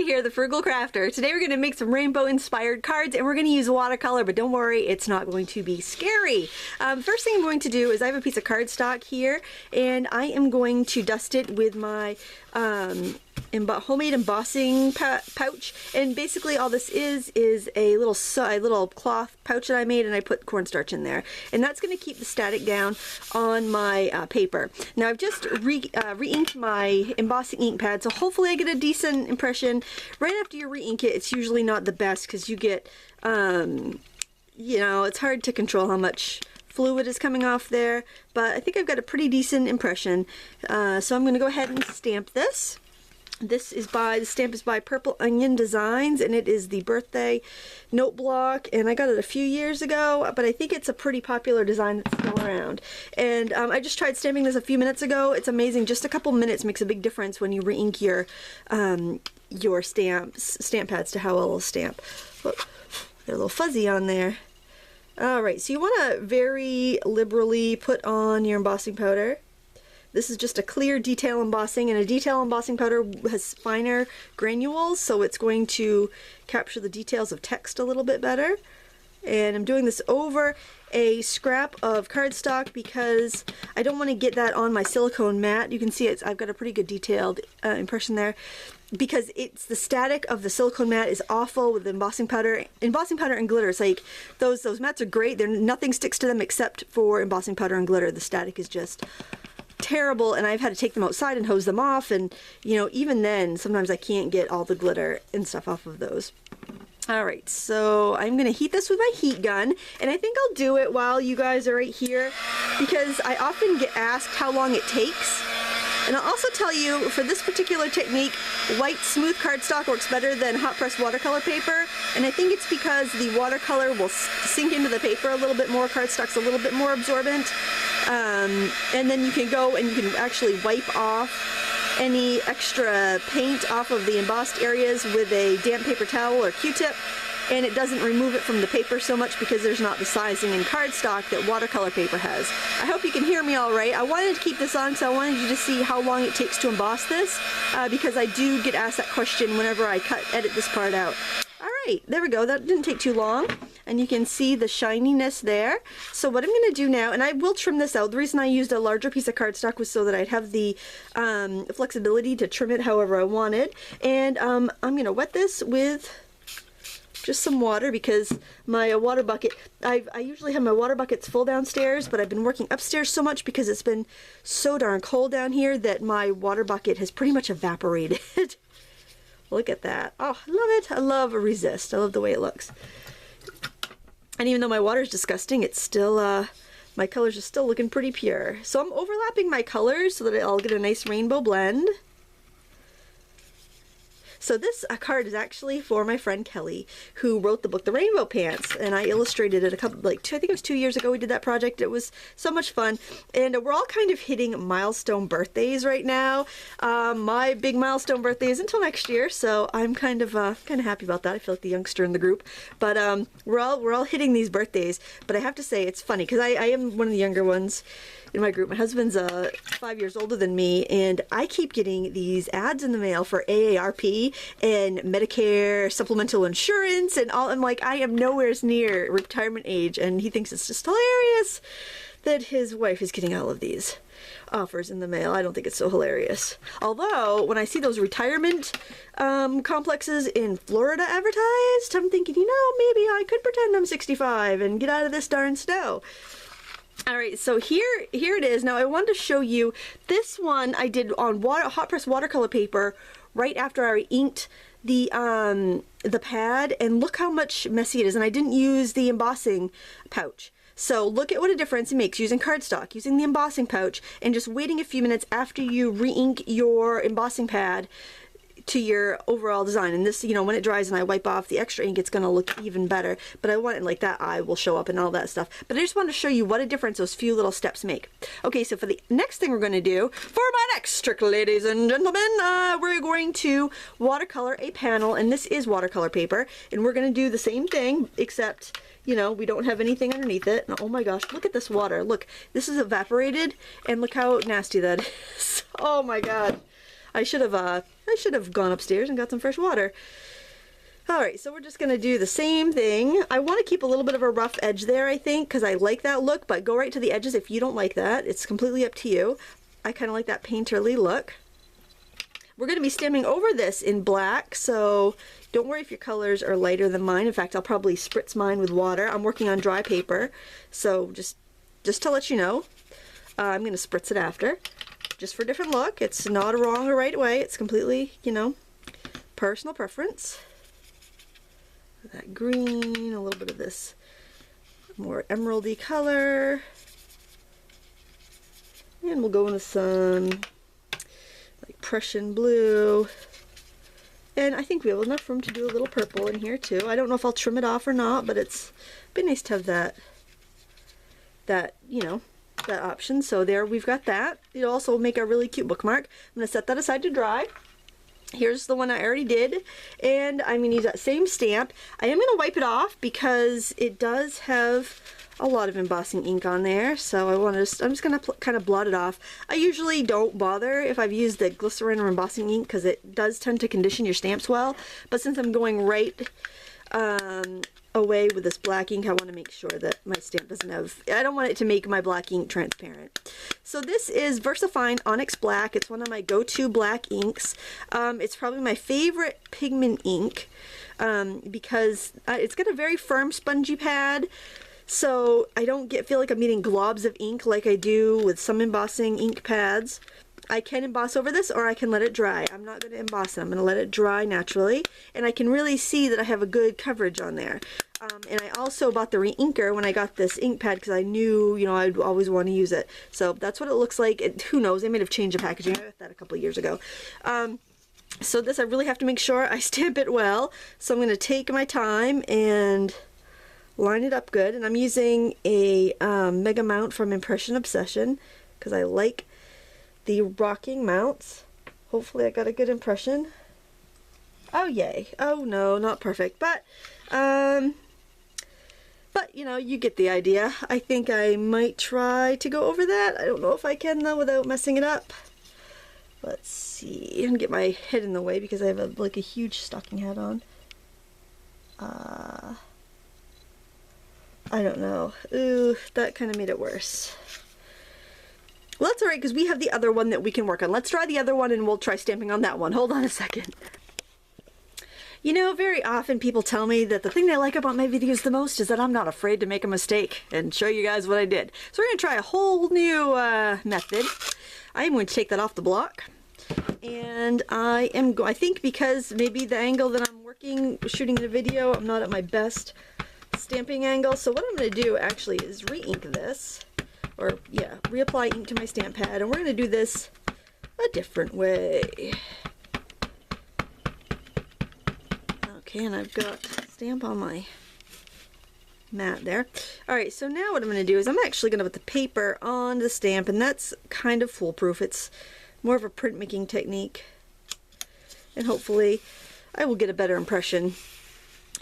Lindsay here, the Frugal Crafter. Today we're going to make some rainbow inspired cards and we're going to use watercolor, but don't worry, it's not going to be scary. First thing I'm going to do is I have a piece of cardstock here and I am going to dust it with my homemade embossing pouch, and basically all this is a little cloth pouch that I made, and I put cornstarch in there, and that's going to keep the static down on my paper. Now I've just re-inked my embossing ink pad, so hopefully I get a decent impression. Right after you re-ink it, it's usually not the best because you get you know, it's hard to control how much fluid is coming off there, but I think I've got a pretty decent impression. So I'm going to go ahead and stamp this. The stamp is by Purple Onion Designs, and it is the birthday note block, and I got it a few years ago, but I think it's a pretty popular design that's still around. And I just tried stamping this a few minutes ago. It's amazing. Just a couple minutes makes a big difference when you re-ink your stamp pads to how it will stamp. Whoop, they're a little fuzzy on there. Alright, so you want to very liberally put on your embossing powder. This is just a clear detail embossing, and a detail embossing powder has finer granules, so it's going to capture the details of text a little bit better. And I'm doing this over a scrap of cardstock because I don't want to get that on my silicone mat. You can see I've got a pretty good detailed impression there, because it's the static of the silicone mat is awful with the embossing powder and glitter. It's like those mats are great. Nothing sticks to them except for embossing powder and glitter. The static is just terrible, and I've had to take them outside and hose them off, and you know, even then sometimes I can't get all the glitter and stuff off of those. Alright, so I'm going to heat this with my heat gun, and I think I'll do it while you guys are right here because I often get asked how long it takes. And I'll also tell you, for this particular technique, white smooth cardstock works better than hot pressed watercolor paper, and I think it's because the watercolor will sink into the paper a little bit more. Cardstock's a little bit more absorbent, and then you can go and you can actually wipe off any extra paint off of the embossed areas with a damp paper towel or Q-tip, and it doesn't remove it from the paper so much because there's not the sizing in cardstock that watercolor paper has. I hope you can hear me all right. I wanted to keep this on because I wanted you to see how long it takes to emboss this, because I do get asked that question whenever I edit this part out. Alright, there we go. That didn't take too long, and you can see the shininess there. So what I'm going to do now, and I will trim this out. The reason I used a larger piece of cardstock was so that I'd have the flexibility to trim it however I wanted. And I'm going to wet this with just some water because my water bucket, I usually have my water buckets full downstairs, but I've been working upstairs so much because it's been so darn cold down here that my water bucket has pretty much evaporated. Look at that. Oh, I love it. I love Resist. I love the way it looks. And even though my water is disgusting, it's still, my colors are still looking pretty pure. So I'm overlapping my colors so that I'll get a nice rainbow blend. So this card is actually for my friend Kelly, who wrote the book The Rainbow Pants, and I illustrated it I think it was 2 years ago we did that project. It was so much fun, and we're all kind of hitting milestone birthdays right now. My big milestone birthday is until next year, so I'm kind of happy about that. I feel like the youngster in the group, but we're all hitting these birthdays. But I have to say it's funny because I am one of the younger ones in my group. My husband's 5 years older than me, and I keep getting these ads in the mail for AARP and Medicare supplemental insurance and all. I'm like, I am nowhere near retirement age, and he thinks it's just hilarious that his wife is getting all of these offers in the mail. I don't think it's so hilarious. Although, when I see those retirement complexes in Florida advertised, I'm thinking, you know, maybe I could pretend I'm 65 and get out of this darn snow. Alright, so here it is. Now I wanted to show you this one I did on hot press watercolor paper right after I inked the pad, and look how much messy it is, and I didn't use the embossing pouch. So look at what a difference it makes using cardstock, using the embossing pouch, and just waiting a few minutes after you re-ink your embossing pad to your overall design. And this, you know, when it dries and I wipe off the extra ink, it's going to look even better. But I want it like that eye will show up and all that stuff. But I just want to show you what a difference those few little steps make. Okay, so for the next thing we're going to do, for my next trick, ladies and gentlemen, we're going to watercolor a panel, and this is watercolor paper, and we're going to do the same thing, except, you know, we don't have anything underneath it. And oh my gosh, look at this water. Look, this is evaporated, and look how nasty that is. Oh my god. I should have gone upstairs and got some fresh water. Alright, so we're just going to do the same thing. I want to keep a little bit of a rough edge there, I think, because I like that look, but go right to the edges if you don't like that. It's completely up to you. I kind of like that painterly look. We're going to be stamping over this in black, so don't worry if your colors are lighter than mine. In fact, I'll probably spritz mine with water. I'm working on dry paper, so just to let you know, I'm going to spritz it after, just for a different look. It's not a wrong or right way. It's completely, you know, personal preference. That green, a little bit of this more emeraldy color, and we'll go in the sun, like Prussian blue, and I think we have enough room to do a little purple in here too. I don't know if I'll trim it off or not, but it'd be nice to have that you know, that option. So there, we've got that. It'll also make a really cute bookmark. I'm going to set that aside to dry. Here's the one I already did, and I'm going to use that same stamp. I am going to wipe it off because it does have a lot of embossing ink on there, so I'm just going to kind of blot it off. I usually don't bother if I've used the glycerin or embossing ink because it does tend to condition your stamps well, but since I'm going right away with this black ink, I want to make sure that my stamp doesn't have, I don't want it to make my black ink transparent. So this is VersaFine Onyx Black. It's one of my go-to black inks. It's probably my favorite pigment ink because it's got a very firm spongy pad, so I don't feel like I'm getting globs of ink like I do with some embossing ink pads. I can emboss over this, or I can let it dry. I'm not going to emboss it. I'm going to let it dry naturally, and I can really see that I have a good coverage on there. And I also bought the re-inker when I got this ink pad because I knew, you know, I'd always want to use it. So that's what it looks like. Who knows? They might have changed the packaging. I got that a couple of years ago. So this, I really have to make sure I stamp it well. So I'm going to take my time and line it up good. And I'm using a Mega Mount from Impression Obsession because I like the rocking mounts. Hopefully I got a good impression. Oh yay. Oh no, not perfect, but you know, you get the idea. I think I might try to go over that. I don't know if I can though without messing it up. Let's see. And get my head in the way because I have like a huge stocking hat on. I don't know. Ooh, that kind of made it worse. Well, that's alright because we have the other one that we can work on. Let's try the other one and we'll try stamping on that one. Hold on a second. You know, very often people tell me that the thing they like about my videos the most is that I'm not afraid to make a mistake and show you guys what I did. So we're going to try a whole new method. I am going to take that off the block. And I think because maybe the angle that I'm shooting the video, I'm not at my best stamping angle. So what I'm going to do actually is re-ink this. Or, yeah, reapply ink to my stamp pad. And we're going to do this a different way. Okay, and I've got stamp on my mat there. Alright, so now what I'm going to do is I'm actually going to put the paper on the stamp, and that's kind of foolproof. It's more of a printmaking technique. And hopefully I will get a better impression.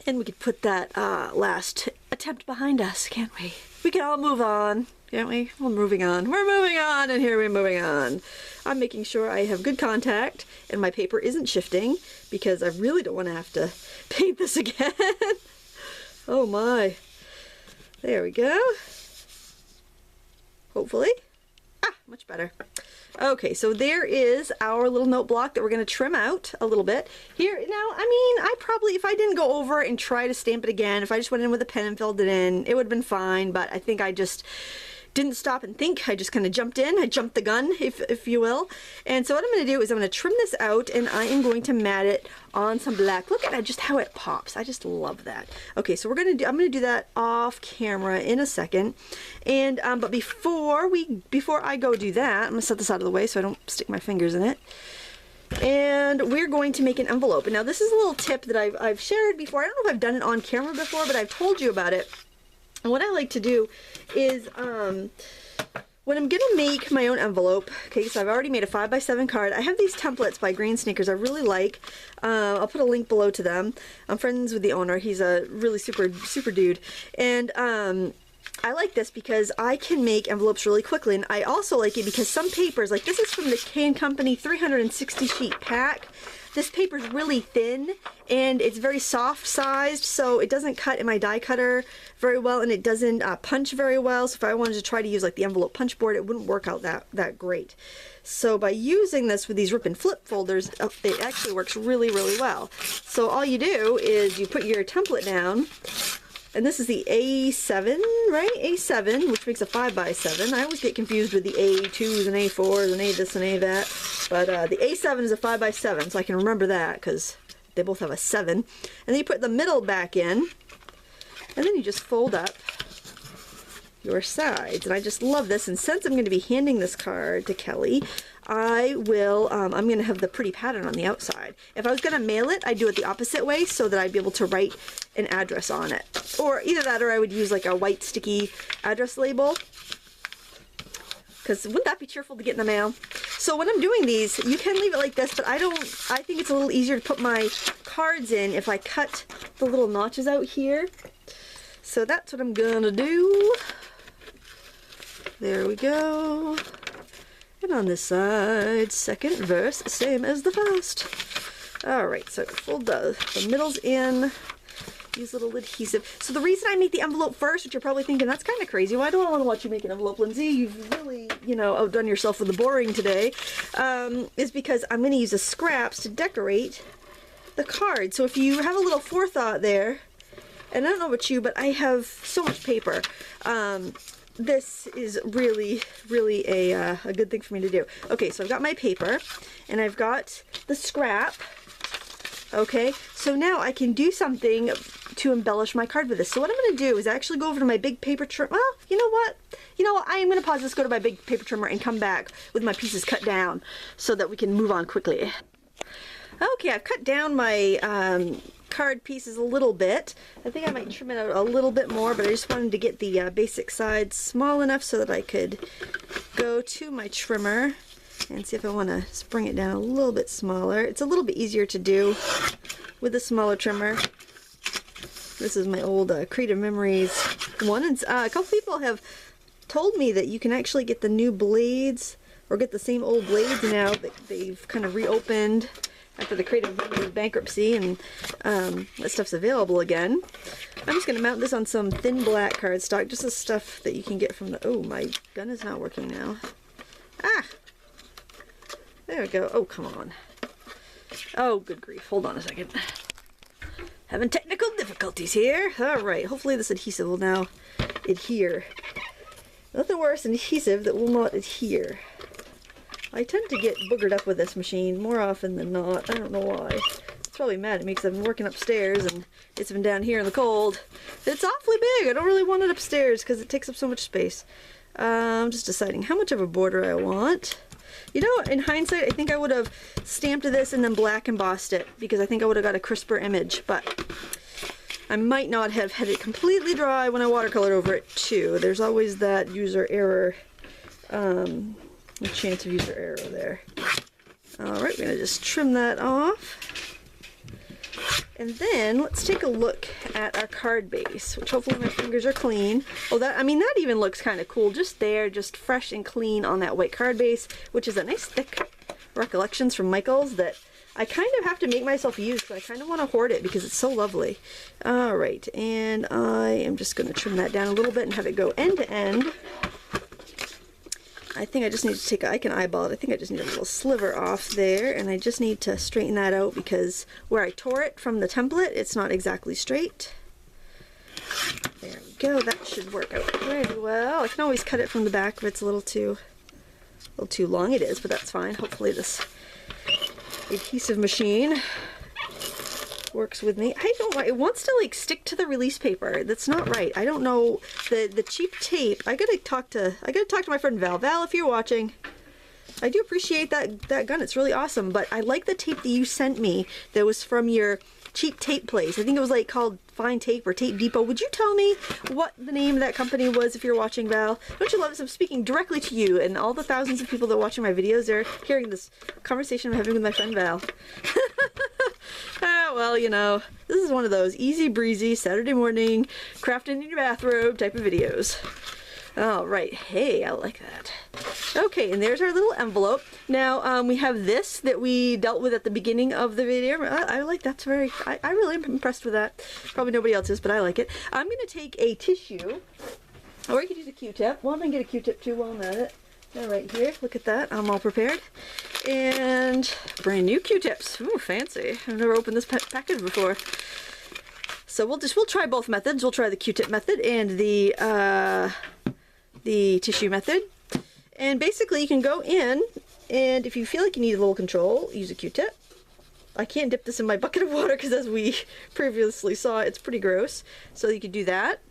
And we could put that last attempt behind us, can't we? We can all move on, can't we? We're moving on. We're moving on, and here we're moving on. I'm making sure I have good contact and my paper isn't shifting because I really don't want to have to paint this again. Oh my. There we go. Hopefully. Ah, much better. Okay, so there is our little note block that we're going to trim out a little bit. Here, now, I mean, I probably, if I didn't go over and try to stamp it again, if I just went in with a pen and filled it in, it would have been fine, but I think I just didn't stop and think. I just kind of jumped in. I jumped the gun, if you will. And so what I'm going to do is I'm going to trim this out, and I am going to mat it on some black. Look at just how it pops. I just love that. Okay, so I'm going to do that off camera in a second. And but before I go do that, I'm going to set this out of the way so I don't stick my fingers in it. And we're going to make an envelope. And now this is a little tip that I've shared before. I don't know if I've done it on camera before, but I've told you about it. And what I like to do is, when I'm going to make my own envelope, okay, so I've already made a 5x7 card. I have these templates by Green Sneakers I really like. I'll put a link below to them. I'm friends with the owner. He's a really super dude. And I like this because I can make envelopes really quickly, and I also like it because some papers, like this is from the K&Company 360 sheet pack. This paper is really thin and it's very soft sized, so it doesn't cut in my die cutter very well, and it doesn't punch very well. So if I wanted to try to use like the envelope punch board, it wouldn't work out that great. So by using this with these rip and flip folders, it actually works really, really well. So all you do is you put your template down. And this is the A7, right? A7, which makes a 5x7. I always get confused with the A2s and A4s and A this and A that. But the A7 is a 5x7, so I can remember that because they both have a 7. And then you put the middle back in, and then you just fold up your sides. And I just love this. And since I'm going to be handing this card to Kelly, I'm going to have the pretty pattern on the outside. If I was going to mail it, I'd do it the opposite way so that I'd be able to write an address on it. Or either that, or I would use like a white sticky address label. Because wouldn't that be cheerful to get in the mail? So when I'm doing these, you can leave it like this, but I think it's a little easier to put my cards in if I cut the little notches out here. So that's what I'm gonna do. There we go. And on this side, second verse, same as the first. Alright, so fold the middles in, use a little adhesive. So the reason I make the envelope first, which you're probably thinking, that's kind of crazy. Why do I want to watch you make an envelope, Lindsay? You've really, outdone yourself with the boring today. Is because I'm going to use the scraps to decorate the card. So if you have a little forethought there, and I don't know about you, but I have so much paper. This is really, really a good thing for me to do. Okay, so I've got my paper, and I've got the scrap. Okay, so now I can do something to embellish my card with this. So what I'm going to do is actually go over to my big paper trimmer. Well, you know what? I am going to pause this, go to my big paper trimmer, and come back with my pieces cut down so that we can move on quickly. Okay, I've cut down my card pieces a little bit. I think I might trim it out a little bit more, but I just wanted to get the basic sides small enough so that I could go to my trimmer and see if I want to bring it down a little bit smaller. It's a little bit easier to do with a smaller trimmer. This is my old Creative Memories one, and a couple people have told me that you can actually get the new blades, or get the same old blades now that they've kind of reopened after the Creative Memories bankruptcy, and that stuff's available again. I'm just going to mount this on some thin black cardstock, just the stuff that you can get from the... Oh, my gun is not working now. Ah! There we go. Oh, come on. Oh, good grief. Hold on a second. Having technical difficulties here. Alright, hopefully this adhesive will now adhere. Nothing worse than adhesive that will not adhere. I tend to get boogered up with this machine more often than not. I don't know why. It's probably mad at me because I've been working upstairs and it's been down here in the cold. It's awfully big. I don't really want it upstairs because it takes up so much space. I'm just deciding how much of a border I want. In hindsight, I think I would have stamped this and then black embossed it because I think I would have got a crisper image, but I might not have had it completely dry when I watercolored over it too. There's always that user error, a chance of user error there. Alright, we're going to just trim that off. And then let's take a look at our card base, which hopefully my fingers are clean. Oh, that even looks kind of cool, just there, just fresh and clean on that white card base, which is a nice thick Recollections from Michaels that I kind of have to make myself use, but I kind of want to hoard it because it's so lovely. Alright, and I am just going to trim that down a little bit and have it go end to end. I think I just need to take, I can eyeball it, I think I just need a little sliver off there, and I just need to straighten that out because where I tore it from the template, it's not exactly straight. There we go, that should work out pretty well. I can always cut it from the back if it's a little too long. It is, but that's fine. Hopefully this adhesive machine works with me. I don't know, it wants to like stick to the release paper. That's not right. I don't know, the cheap tape. I gotta talk to my friend Val. Val, if you're watching, I do appreciate that gun. It's really awesome, but I like the tape that you sent me that was from your cheap tape place. I think it was like called Fine Tape or Tape Depot. Would you tell me what the name of that company was if you're watching, Val? Don't you love this? I'm speaking directly to you, and all the thousands of people that are watching my videos are hearing this conversation I'm having with my friend Val. Well, well, you know, this is one of those easy breezy Saturday morning crafting in your bathrobe type of videos. All right, hey, I like that. Okay, and there's our little envelope. Now, we have this that we dealt with at the beginning of the video. I like that's very, I really am impressed with that. Probably nobody else is, but I like it. I'm going to take a tissue, or you could use a Q-tip. Well, I'm going to get a Q-tip too while I'm at it. All right, here, look at that. I'm all prepared. And brand new Q-tips. Ooh, fancy. I've never opened this package before. So we'll try both methods. We'll try the Q-tip method and the tissue method. And basically you can go in, and if you feel like you need a little control, use a Q-tip. I can't dip this in my bucket of water because, as we previously saw, it's pretty gross. So you could do that.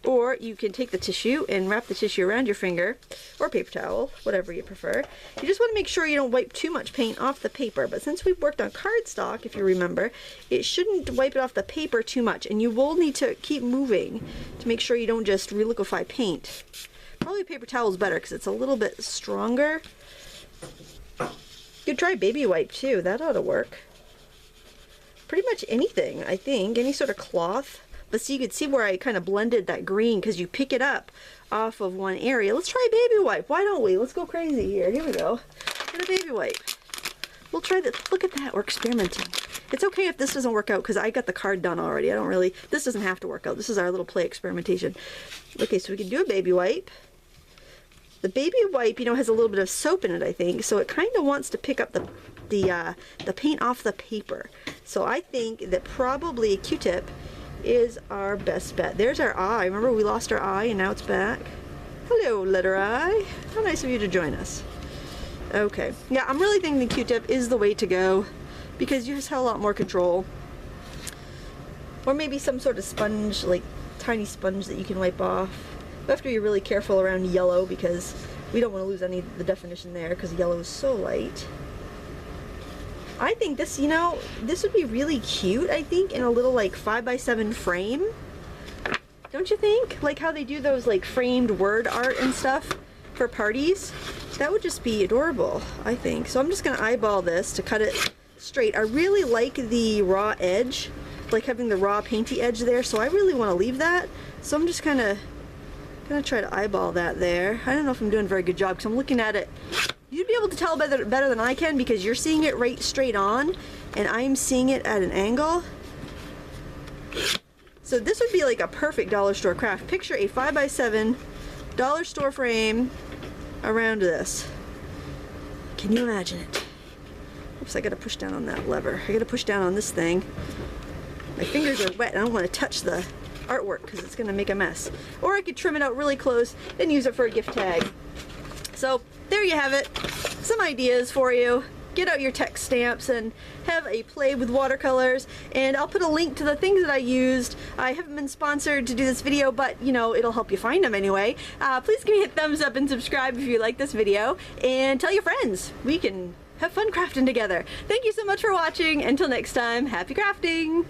Or you can take the tissue and wrap the tissue around your finger, or paper towel, whatever you prefer. You just want to make sure you don't wipe too much paint off the paper, but since we've worked on cardstock, if you remember, it shouldn't wipe it off the paper too much, and you will need to keep moving to make sure you don't just reliquefy paint. Probably paper towel is better because it's a little bit stronger. You could try baby wipe too, that ought to work. Pretty much anything, I think, any sort of cloth. But see, you could see where I kind of blended that green because you pick it up off of one area. Let's try baby wipe. Why don't we? Let's go crazy here. Here we go. Get a baby wipe. We'll try that. Look at that. We're experimenting. It's okay if this doesn't work out because I got the card done already. I don't really, this doesn't have to work out. This is our little play experimentation. Okay, so we can do a baby wipe. The baby wipe, you know, has a little bit of soap in it, I think. So it kind of wants to pick up the paint off the paper. So I think that probably a Q-tip is our best bet. There's our eye. Remember, we lost our eye and now it's back. Hello, letter I. How nice of you to join us. Okay. Yeah, I'm really thinking the Q-tip is the way to go because you just have a lot more control. Or maybe some sort of sponge, like tiny sponge that you can wipe off. You have to be really careful around yellow because we don't want to lose any of the definition there because yellow is so light. I think this, you know, this would be really cute, I think, in a little like 5x7 frame. Don't you think? Like how they do those like framed word art and stuff for parties. That would just be adorable, I think. So I'm just gonna eyeball this to cut it straight. I really like the raw edge, like having the raw painty edge there, so I really want to leave that. So I'm just gonna try to eyeball that there. I don't know if I'm doing a very good job because I'm looking at it. You'd be able to tell better than I can because you're seeing it right straight on and I'm seeing it at an angle. So this would be like a perfect dollar store craft. Picture a 5x7 dollar store frame around this. Can you imagine it? Oops, I gotta push down on that lever. I gotta push down on this thing. My fingers are wet. I don't want to touch the artwork because it's gonna make a mess. Or I could trim it out really close and use it for a gift tag. So there you have it. Some ideas for you. Get out your text stamps and have a play with watercolors, and I'll put a link to the things that I used. I haven't been sponsored to do this video, but you know, it'll help you find them anyway. Please give me a thumbs up and subscribe if you like this video, and tell your friends. We can have fun crafting together. Thank you so much for watching. Until next time, happy crafting!